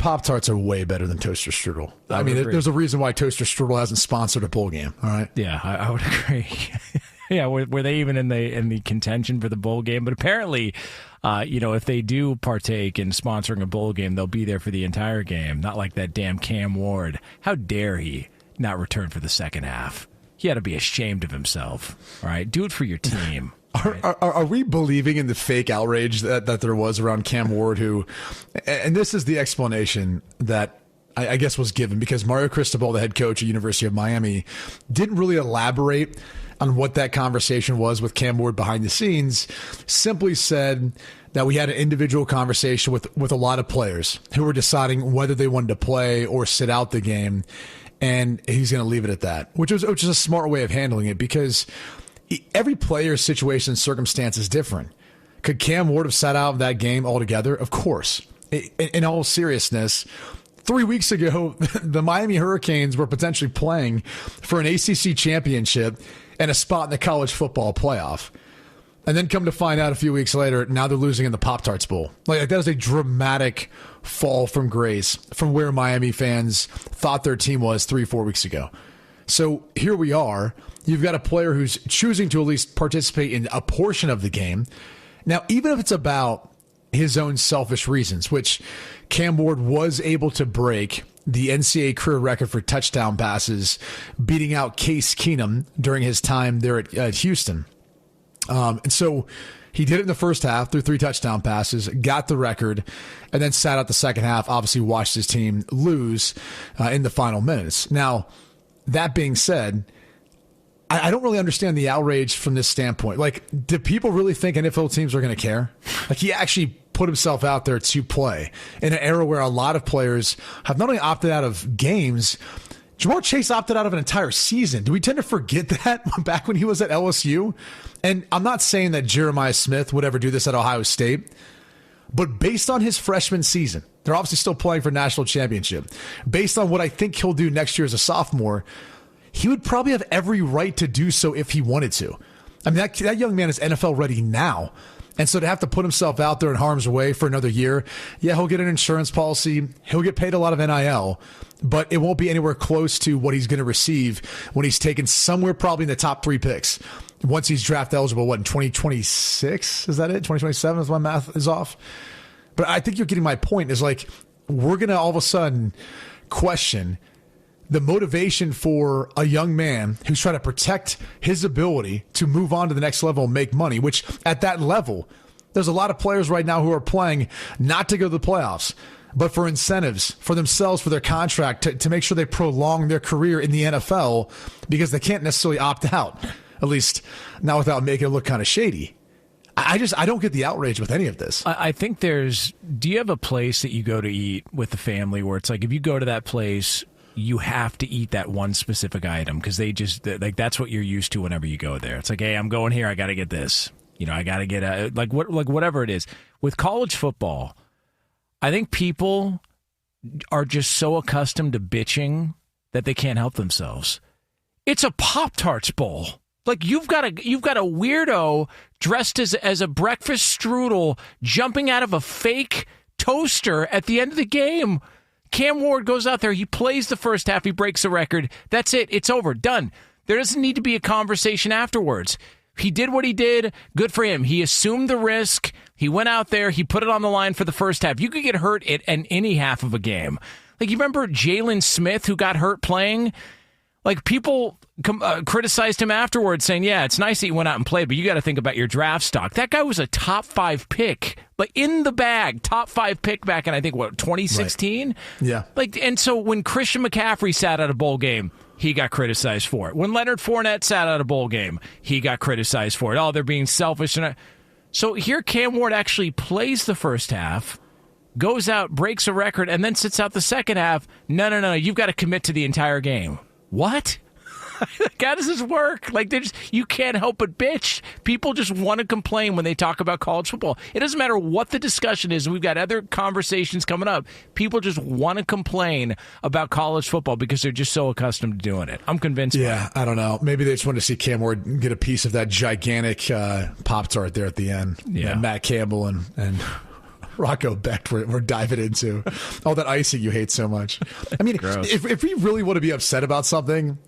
Pop-Tarts are way better than Toaster Strudel. I mean, there's a reason why Toaster Strudel hasn't sponsored a bowl game, all right? Yeah, I would agree. Yeah, were they even in the contention for the bowl game? But apparently, if they do partake in sponsoring a bowl game, they'll be there for the entire game. Not like that damn Cam Ward. How dare he not return for the second half? He ought to be ashamed of himself. All right, do it for your team. Are we believing in the fake outrage that there was around Cam Ward, who, and this is the explanation that I guess was given, because Mario Cristobal, the head coach at University of Miami, didn't really elaborate on what that conversation was with Cam Ward behind the scenes. Simply said that we had an individual conversation with a lot of players who were deciding whether they wanted to play or sit out the game, and he's going to leave it at that, which is a smart way of handling it, because every player's situation and circumstance is different. Could Cam Ward have sat out of that game altogether? Of course. In all seriousness, 3 weeks ago, the Miami Hurricanes were potentially playing for an ACC championship and a spot in the college football playoff. And then come to find out a few weeks later, now they're losing in the Pop-Tarts Bowl. Like, that is a dramatic fall from grace from where Miami fans thought their team was 3-4 weeks ago. So here we are. You've got a player who's choosing to at least participate in a portion of the game. Now, even if it's about his own selfish reasons, which Cam Ward was able to break the NCAA career record for touchdown passes, beating out Case Keenum during his time there at Houston. And so he did it in the first half through 3 touchdown passes, got the record, and then sat out the second half, obviously watched his team lose in the final minutes. Now, that being said, I don't really understand the outrage from this standpoint. Like, do people really think NFL teams are going to care? Like, he actually put himself out there to play in an era where a lot of players have not only opted out of games, Jamar Chase opted out of an entire season. Do we tend to forget that back when he was at LSU? And I'm not saying that Jeremiah Smith would ever do this at Ohio State, but based on his freshman season, they're obviously still playing for national championship. Based on what I think he'll do next year as a sophomore, he would probably have every right to do so if he wanted to. I mean, that young man is NFL ready now. And so to have to put himself out there in harm's way for another year, yeah, he'll get an insurance policy. He'll get paid a lot of NIL, but it won't be anywhere close to what he's going to receive when he's taken somewhere probably in the top 3 picks. Once he's draft eligible, in 2026? Is that it? 2027 is my math is off. But I think you're getting my point, is like, we're going to all of a sudden question the motivation for a young man who's trying to protect his ability to move on to the next level and make money, which at that level, there's a lot of players right now who are playing not to go to the playoffs, but for incentives, for themselves, for their contract, to make sure they prolong their career in the NFL, because they can't necessarily opt out, at least not without making it look kind of shady. I don't get the outrage with any of this. I think do you have a place that you go to eat with the family where it's like, if you go to that place, you have to eat that one specific item because that's what you're used to whenever you go there. It's like, hey, I'm going here. I got to get this. I got to get whatever it is. With college football, I think people are just so accustomed to bitching that they can't help themselves. It's a Pop-Tarts Bowl. Like, you've got a weirdo dressed as a breakfast strudel jumping out of a fake toaster at the end of the game. Cam Ward goes out there. He plays the first half. He breaks the record. That's it. It's over. Done. There doesn't need to be a conversation afterwards. He did what he did. Good for him. He assumed the risk. He went out there. He put it on the line for the first half. You could get hurt at any half of a game. Like, you remember Jalen Smith, who got hurt playing? Like, people criticized him afterwards, saying, yeah, it's nice that you went out and played, but you got to think about your draft stock. That guy was a top 5 pick, like, in the bag, top 5 pick back in, I think, 2016? Right. Yeah. Like, and so when Christian McCaffrey sat out a bowl game, he got criticized for it. When Leonard Fournette sat out a bowl game, he got criticized for it. Oh, they're being selfish. So here Cam Ward actually plays the first half, goes out, breaks a record, and then sits out the second half. No, you've got to commit to the entire game. What? How does this work? Like, you can't help but bitch. People just want to complain when they talk about college football. It doesn't matter what the discussion is. We've got other conversations coming up. People just want to complain about college football because they're just so accustomed to doing it. I'm convinced. Yeah, I don't know. Maybe they just want to see Cam Ward get a piece of that gigantic Pop-Tart there at the end. Yeah. Matt Campbell and Rocco Becht we're diving into. All that icing you hate so much. I mean, if we really want to be upset about something,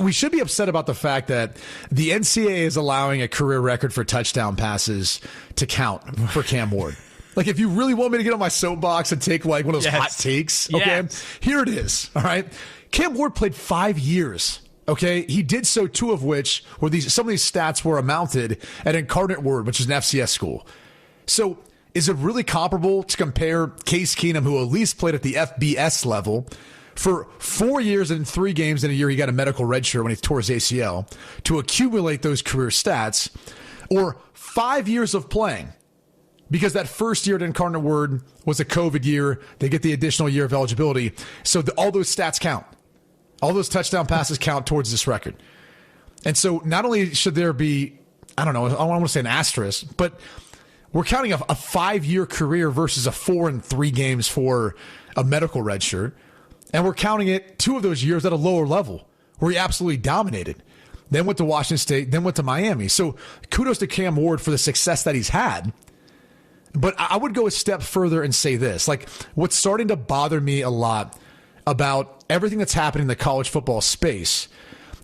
we should be upset about the fact that the NCAA is allowing a career record for touchdown passes to count for Cam Ward. Like, if you really want me to get on my soapbox and take like one of those hot takes, okay, here it is. All right. Cam Ward played 5 years. Okay. He did so, 2 of which were some of these stats were amounted at Incarnate Word, which is an FCS school. So is it really comparable to compare Case Keenum, who at least played at the FBS level for 4 years and 3 games in a year, he got a medical redshirt when he tore his ACL, to accumulate those career stats, or 5 years of playing? Because that first year at Incarnate Word was a COVID year. They get the additional year of eligibility. So all those stats count. All those touchdown passes count towards this record. And so not only should there be, I don't want to say an asterisk, but we're counting a 5-year career versus a 4 and 3 games for a medical redshirt. And we're counting it 2 of those years at a lower level where he absolutely dominated. Then went to Washington State, then went to Miami. So kudos to Cam Ward for the success that he's had. But I would go a step further and say this. Like, what's starting to bother me a lot about everything that's happening in the college football space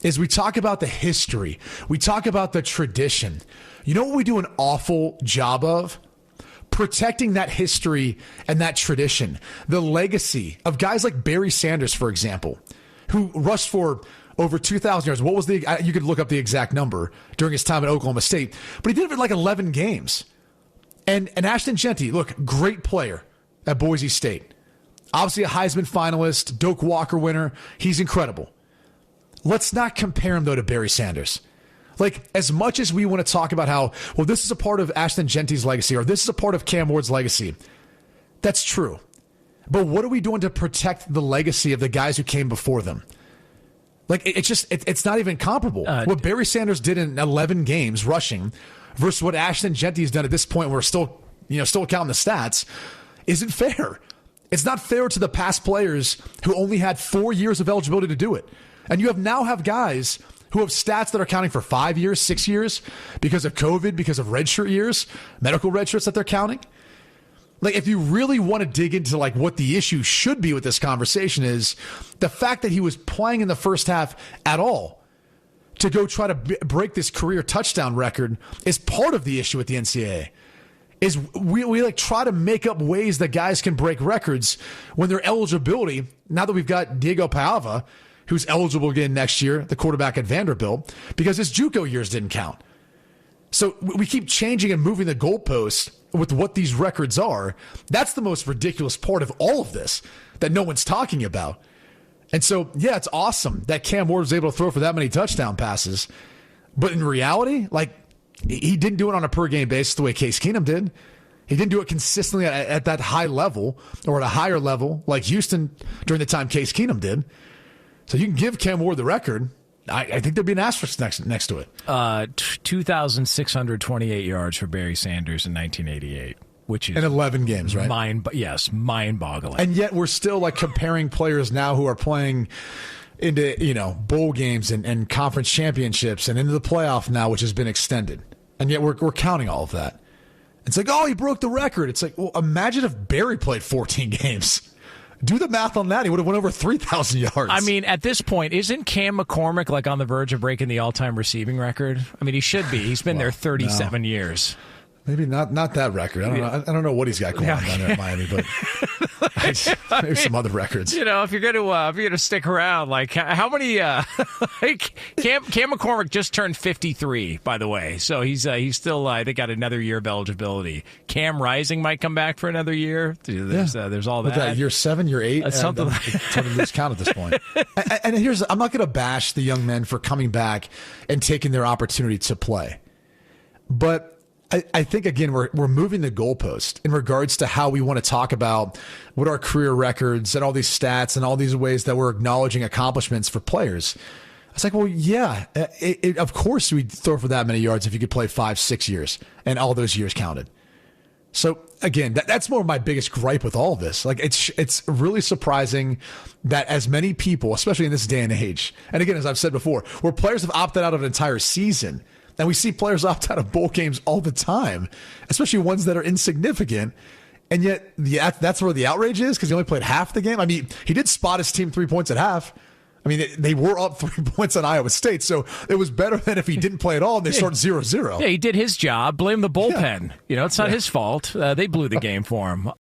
is we talk about the history. We talk about the tradition. You know what we do an awful job of? Protecting that history and that tradition. The legacy of guys like Barry Sanders, for example, who rushed for over 2,000 yards. What was you could look up the exact number during his time at Oklahoma State, but he did it in like 11 games. And Ashton Jeanty, look, great player at Boise State. Obviously a Heisman finalist, Doak Walker winner. He's incredible. Let's not compare him, though, to Barry Sanders. Like, as much as we want to talk about how, well, this is a part of Ashton Jeanty's legacy, or this is a part of Cam Ward's legacy, that's true. But what are we doing to protect the legacy of the guys who came before them? Like, it's not even comparable. What Barry Sanders did in 11 games rushing versus what Ashton Jeanty's done at this point, we're still counting the stats, isn't fair. It's not fair to the past players who only had 4 years of eligibility to do it. And you now have guys who have stats that are counting for 5 years, 6 years because of COVID, because of redshirt years, medical redshirts that they're counting. Like, if you really want to dig into like what the issue should be with this conversation is the fact that he was playing in the first half at all to go try to break this career touchdown record is part of the issue with the NCAA. Is we like try to make up ways that guys can break records when their eligibility, now that we've got Diego Paiva, who's eligible again next year, the quarterback at Vanderbilt, because his JUCO years didn't count. So we keep changing and moving the goalposts with what these records are. That's the most ridiculous part of all of this that no one's talking about. And so, yeah, it's awesome that Cam Ward was able to throw for that many touchdown passes. But in reality, like, he didn't do it on a per-game basis the way Case Keenum did. He didn't do it consistently at that high level or at a higher level like Houston during the time Case Keenum did. So you can give Cam Ward the record. I think there'd be an asterisk next to it. 2,628 yards for Barry Sanders in 1988, which is in 11 games, right? Mind-boggling. And yet we're still like comparing players now who are playing into bowl games and conference championships and into the playoff now, which has been extended. And yet we're counting all of that. It's like, oh, he broke the record. It's like, well, imagine if Barry played 14 games. Do the math on that. He would have went over 3,000 yards. I mean, at this point, isn't Cam McCormick like on the verge of breaking the all-time receiving record? I mean, he should be. He's been there 37 years. Maybe not that record. I don't know what he's got going on down there at Miami, but maybe some other records. If you're gonna stick around, like how many? Like Cam McCormick just turned 53, by the way, so he's still I think got another year of eligibility. Cam Rising might come back for another year. There's all that. That year 7, year 8, something. It's hard to lose count at this point. And I'm not going to bash the young men for coming back and taking their opportunity to play, but I think, again, we're moving the goalpost in regards to how we want to talk about what our career records and all these stats and all these ways that we're acknowledging accomplishments for players. It's like, well, yeah, of course we'd throw for that many yards if you could play 5-6 years and all those years counted. So, again, that's more of my biggest gripe with all of this. Like, it's really surprising that as many people, especially in this day and age, and again, as I've said before, where players have opted out of an entire season. And we see players opt out of bowl games all the time, especially ones that are insignificant. And yet that's where the outrage is, because he only played half the game. I mean, he did spot his team 3 points at half. I mean, they were up 3 points on Iowa State, so it was better than if he didn't play at all and they started 0-0. Yeah, he did his job. Blame the bullpen. It's not his fault. They blew the game for him.